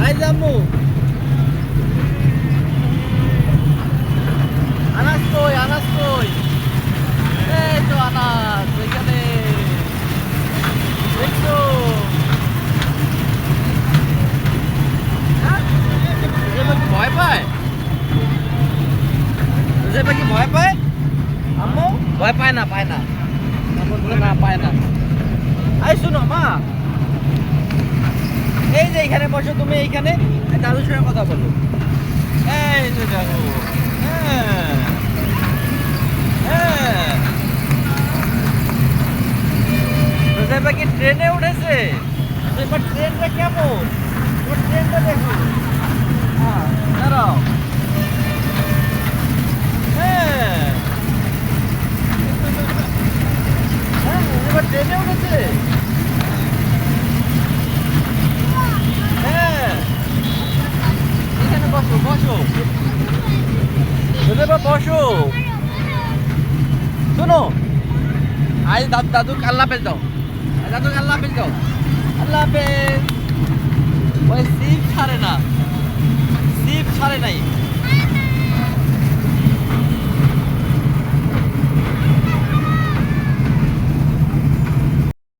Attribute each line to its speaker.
Speaker 1: I জামু আনাস কই এই তো আনাস এখানে দেখছো ভয় পায় কি ভয় পায় আম্মু ভয় পায় না না পায় না আই শুনো মা এই যে এখানে বসো তুমি এইখানে দাদুর সঙ্গে কথা বলো এই যে দেখো রোজা পাখি ট্রেনে উঠেছে এবার ট্রেনটা কেমন ট্রেনটা দেখো দাঁড়াও এবার ট্রেনে উঠেছে এখানে বসো বসো শোনো আজ দাদু আল্লাহ হাফেজ দাও আল্লাহ হাফেজ ওই সিপ ছাড়ে নাই